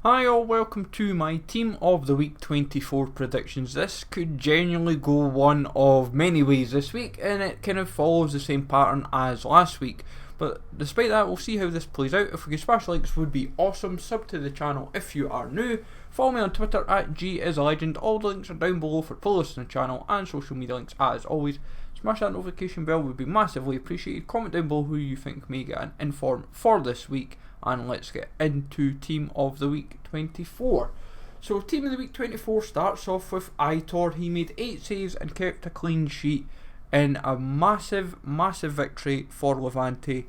Hi all, welcome to my Team of the Week 24 predictions. This could genuinely go one of many ways this week, and it kind of follows the same pattern as last week. But despite that, we'll see how this plays out. If we could smash likes would be awesome. Sub to the channel if you are new. Follow me on Twitter at @GIsALegend. All the links are down below for playlists on the channel and social media links as always. Smash that notification bell would be massively appreciated. Comment down below who you think may get an inform for this week. And let's get into Team of the Week 24. So Team of the Week 24 starts off with Aitor. He made 8 saves and kept a clean sheet in a massive victory for Levante.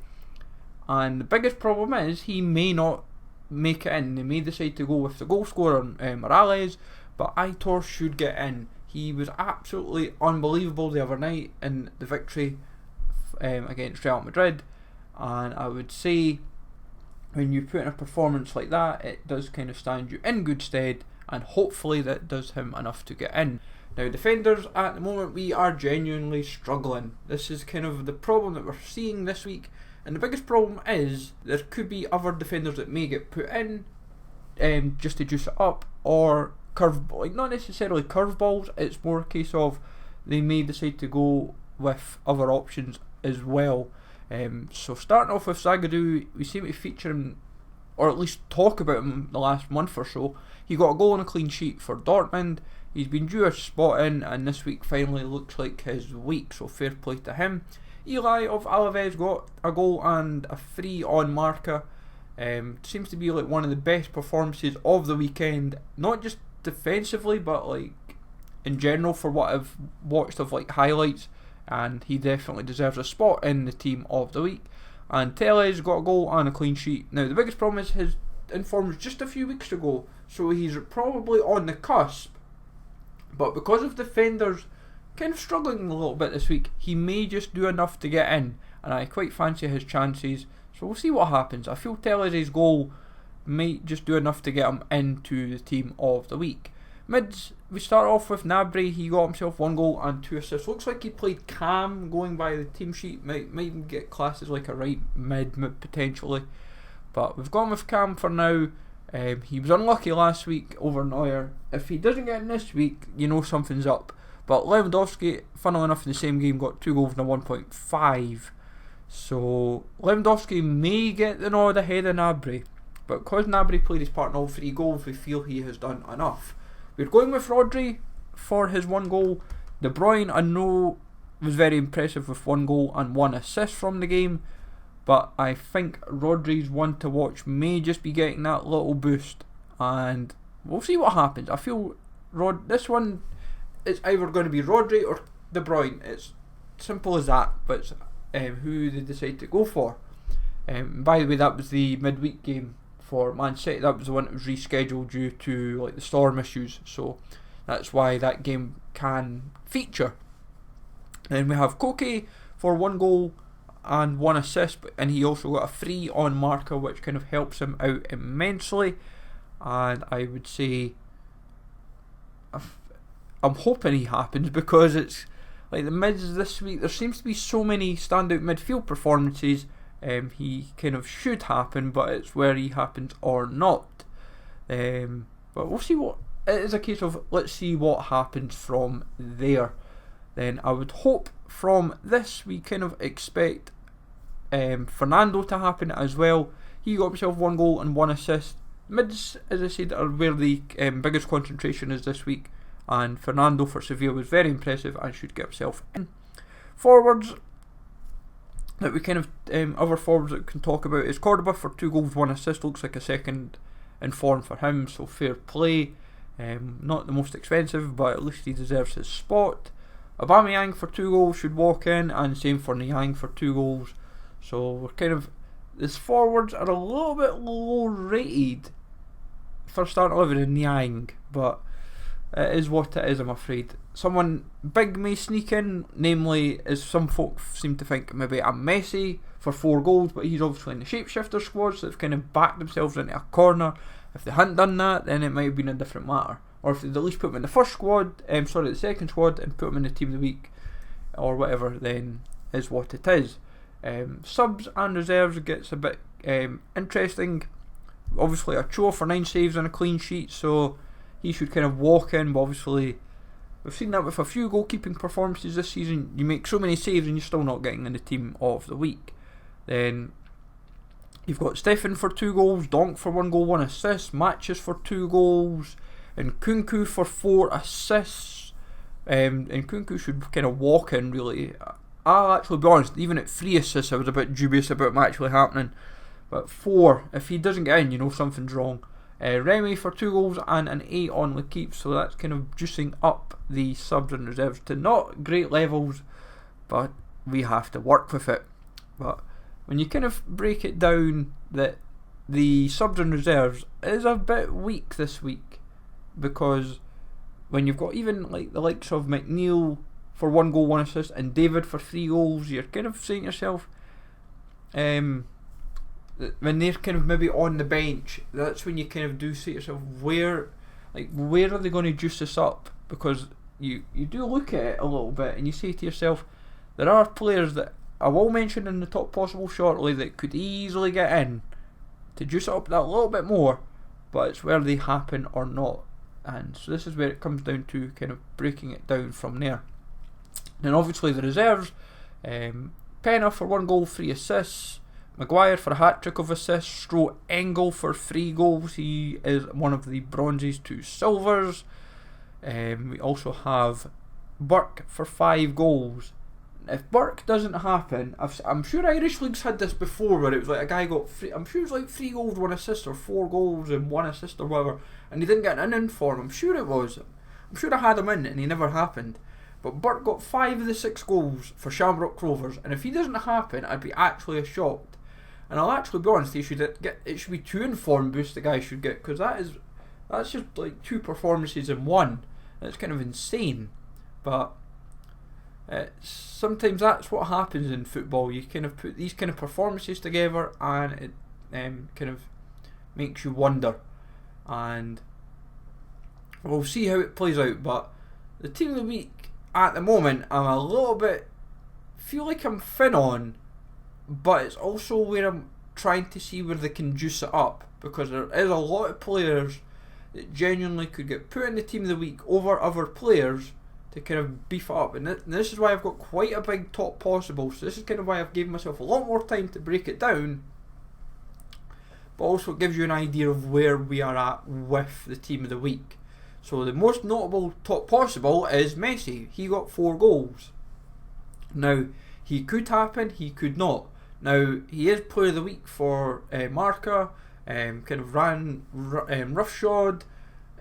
And the biggest problem is he may not make it in. They may decide to go with the goal scorer Morales, but Aitor should get in. He was absolutely unbelievable the other night in the victory against Real Madrid, and I would say when you put in a performance like that, it does kind of stand you in good stead, and hopefully that does him enough to get in. Now defenders, at the moment we are genuinely struggling. This is kind of the problem that we're seeing this week, and the biggest problem is there could be other defenders that may get put in just to juice it up, or like not necessarily curveballs, it's more a case of they may decide to go with other options as well. So starting off with Zagadou, we seem to feature him, or at least talk about him the last month or so. He got a goal and a clean sheet for Dortmund. He's been due a spot in, and this week finally looks like his week, so fair play to him. Eli of Alaves got a goal and a free on marker. Seems to be like one of the best performances of the weekend, not just defensively but like in general for what I've watched of like highlights, and he definitely deserves a spot in the Team of the Week. And Tellez got a goal and a clean sheet. Now the biggest problem is his inform was just a few weeks ago, so he's probably on the cusp, but because of defenders kind of struggling a little bit this week, he may just do enough to get in, and I quite fancy his chances, so we'll see what happens. I feel Tellez's goal might just do enough to get him into the Team of the Week. Mids, we start off with Gnabry. He got himself 1 goal and 2 assists. Looks like he played cam, going by the team sheet. Might even get classed as like a right mid potentially, but we've gone with cam for now. He was unlucky last week over Neuer. If he doesn't get in this week, you know something's up. But Lewandowski, funnily enough, in the same game got 2 goals and a 1.5. So Lewandowski may get the nod ahead of Gnabry, but because Gnabry played his part in all 3 goals, we feel he has done enough. We're going with Rodri for his 1 goal. De Bruyne, I know, was very impressive with 1 goal and 1 assist from the game, but I think Rodri's one to watch may just be getting that little boost, and we'll see what happens. I feel this one is either going to be Rodri or De Bruyne. It's simple as that, but it's who they decide to go for. By the way, that was the midweek game for Man City. That was the one that was rescheduled due to like the storm issues, so that's why that game can feature. Then we have Koke for 1 goal and 1 assist, and he also got a free on marker, which kind of helps him out immensely. And I would say I'm hoping he happens, because it's like the mids this week, there seems to be so many standout midfield performances. He kind of should happen, but it's where he happens or not. But we'll see what it is, a case of let's see what happens from there. Then I would hope from this we kind of expect Fernando to happen as well. He got himself 1 goal and 1 assist. Mids, as I said, are where the biggest concentration is this week, and Fernando for Sevilla was very impressive and should get himself in. Forwards that we kind of other forwards that we can talk about is Cordoba for 2 goals, 1 assist. Looks like a second in form for him, so fair play. Not the most expensive, but at least he deserves his spot. Aubameyang for 2 goals should walk in, and same for Niang for 2 goals. So we're kind of, his forwards are a little bit low rated for starting 11 in Niang, but it is what it is, I'm afraid. Someone big may sneak in, namely, as some folk seem to think, maybe a Messi for 4 goals, but he's obviously in the shapeshifter squad, so they've kind of backed themselves into a corner. If they hadn't done that, then it might have been a different matter. Or if they'd at least put him in the first squad, the second squad, and put him in the Team of the Week, or whatever, then is what it is. Subs and reserves gets a bit interesting. Obviously, Aitor for 9 saves and a clean sheet, so he should kind of walk in. But obviously, we've seen that with a few goalkeeping performances this season. You make so many saves and you're still not getting in the team of the week. Then you've got Stefan for 2 goals, Donk for 1 goal, 1 assist, Matches for 2 goals, and Kunku for 4 assists. And Kunku should kind of walk in, really. I'll actually be honest, even at 3 assists I was a bit dubious about him actually happening. But 4, if he doesn't get in, you know something's wrong. Remy for 2 goals and an 8 on L'Equipe, so that's kind of juicing up the subs and reserves to not great levels, but we have to work with it. But when you kind of break it down, that the subs and reserves is a bit weak this week, because when you've got even like the likes of McNeil for 1 goal, 1 assist, and David for 3 goals, you're kind of saying to yourself, when they're kind of maybe on the bench, that's when you kind of do say to yourself, where are they going to juice this up? Because you do look at it a little bit and you say to yourself, there are players that I will mention in the top possible shortly that could easily get in to juice it up that little bit more, but it's where they happen or not. And so this is where it comes down to kind of breaking it down from there. Then obviously the reserves, Penna for 1 goal, 3 assists, Maguire for a hat-trick of assists, Engel for 3 goals, he is one of the bronzes to silvers. We also have Burke for 5 goals. If Burke doesn't happen, I'm sure Irish League's had this before where it was like a guy got 3, I'm sure it was like 3 goals, 1 assist, or 4 goals and 1 assist or whatever, and he didn't get an in for him. I'm sure it was. I'm sure I had him in and he never happened. But Burke got 5 of the 6 goals for Shamrock Rovers, and if he doesn't happen, I'd be actually shocked. And I'll actually be honest, it should be 2 inform boost the guy should get, because that's just like 2 performances in 1. It's kind of insane. But sometimes that's what happens in football. You kind of put these kind of performances together and it kind of makes you wonder. And we'll see how it plays out. But the team of the week at the moment, I'm a little bit, feel like I'm thin on, but it's also where I'm trying to see where they can juice it up, because there is a lot of players that genuinely could get put in the team of the week over other players to kind of beef it up. And this is why I've got quite a big top possible, so this is kind of why I've given myself a lot more time to break it down, but also it gives you an idea of where we are at with the team of the week. So the most notable top possible is Messi. He got 4 goals. Now, he could happen, he could not. Now, he is player of the week for Marca, kind of ran roughshod.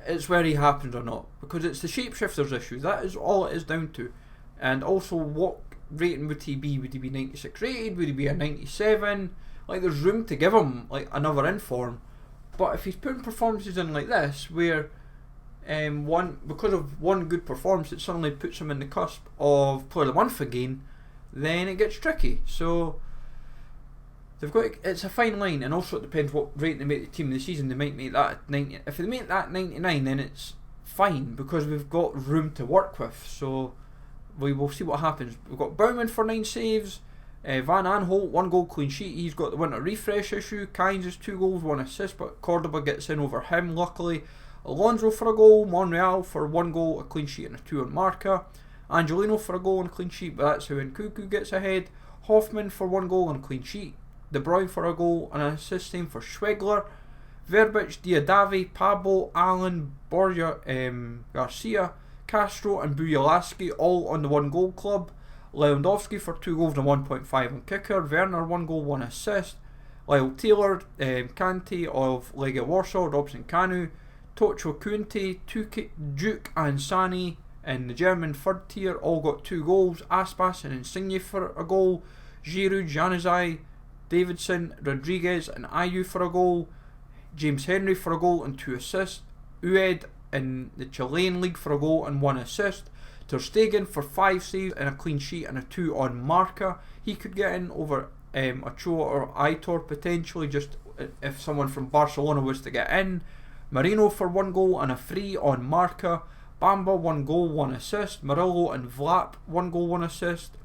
It's where he happens or not, because it's the shapeshifters issue. That is all it is down to. And also, what rating would he be? Would he be 96 rated? Would he be a 97? Like, there's room to give him like another inform. But if he's putting performances in like this, where because of one good performance, it suddenly puts him in the cusp of player of the month again, then it gets tricky. So it's a fine line, and also it depends what rating they make the team of the season. They might make that 90. If they make that 99, then it's fine, because we've got room to work with. So we will see what happens. We've got Bauman for 9 saves, Van Aanholt 1 goal, clean sheet. He's got the winter refresh issue. Kynes is 2 goals, 1 assist, but Cordoba gets in over him luckily. Alonso for a goal, Monreal for 1 goal, a clean sheet and a 2 on Marca. Angelino for a goal and a clean sheet, but that's how Nkunku gets ahead. Hoffman for 1 goal and a clean sheet. De Bruyne for a goal and an assist, same for Schwegler. Verbic, Diadavi, Pablo, Allen, Borja, Garcia, Castro and Bujalaski all on the 1 goal club. Lewandowski for 2 goals and 1.5 on kicker. Werner 1 goal, 1 assist. Lyle Taylor, Kante of Legia Warsaw, Robson Kanu, Tocho Kunte, Duke and Sani in the German 3rd tier all got 2 goals. Aspas and Insigne for a goal. Giroud, Januzaj, Davidson, Rodriguez and Ayew for a goal. James Henry for a goal and 2 assists. Ued in the Chilean league for a goal and 1 assist. Ter Stegen for 5 saves and a clean sheet and a 2 on Marca. He could get in over Ochoa or Aitor potentially, just if someone from Barcelona was to get in. Marino for 1 goal and a 3 on Marca. Bamba 1 goal, 1 assist. Murillo and Vlap 1 goal, 1 assist.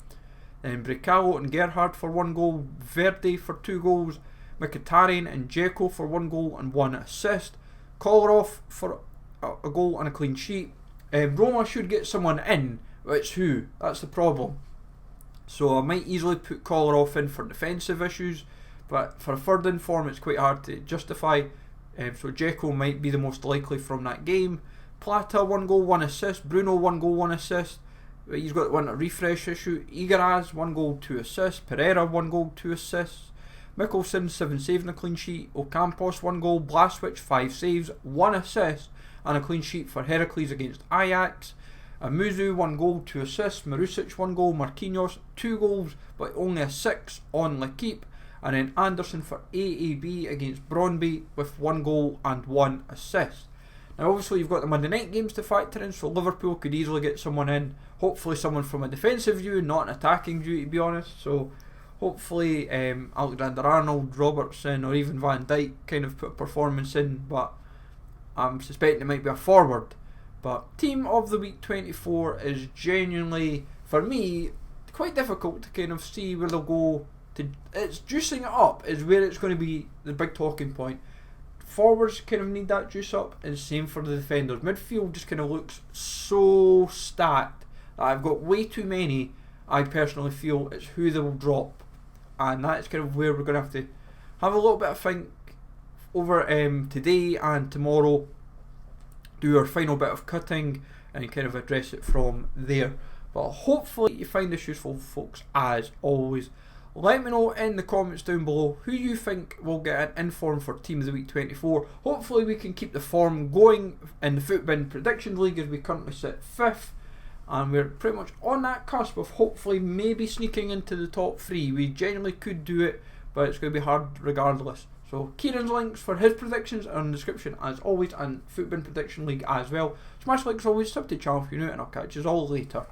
Then Bricalo and Gerhard for 1 goal. Verde for 2 goals. Mkhitaryan and Dzeko for 1 goal and 1 assist. Kolarov for a goal and a clean sheet. Roma should get someone in, but it's who? That's the problem. So I might easily put Kolarov in for defensive issues, but for a third in form it's quite hard to justify. So Dzeko might be the most likely from that game. Plata 1 goal 1 assist. Bruno 1 goal 1 assist. He's got a refresh issue. Igaraz 1 goal 2 assists. Pereira 1 goal 2 assists. Mikkelsen 7 saves and a clean sheet. Ocampos 1 goal. Blaswich 5 saves 1 assist and a clean sheet for Heracles against Ajax. Amuzu 1 goal 2 assists. Marusic 1 goal. Marquinhos 2 goals but only a 6 on L'Equipe. And then Anderson for AAB against Brøndby with 1 goal and 1 assist. Now obviously you've got the Monday night games to factor in, so Liverpool could easily get someone in. Hopefully someone from a defensive view, not an attacking view to be honest. So hopefully Alexander-Arnold, Robertson or even Van Dijk kind of put a performance in, but I'm suspecting it might be a forward. But Team of the Week 24 is genuinely, for me, quite difficult to kind of see where they'll go. It's juicing it up is where it's going to be the big talking point. Forwards kind of need that juice up, and same for the defenders. Midfield just kind of looks so stacked that I've got way too many. I personally feel it's who they will drop, and that's kind of where we're going to have a little bit of think over today and tomorrow. Do our final bit of cutting and kind of address it from there. But hopefully you find this useful, folks, as always. Let me know in the comments down below who you think will get an inform for Team of the Week 24. Hopefully we can keep the form going in the Footbin Predictions League as we currently sit 5th. And we're pretty much on that cusp of hopefully maybe sneaking into the top 3. We genuinely could do it, but it's going to be hard regardless. So Kieran's links for his predictions are in the description as always, and Footbin Prediction League as well. Smash like as always, sub to the channel if you're new, and I'll catch you all later.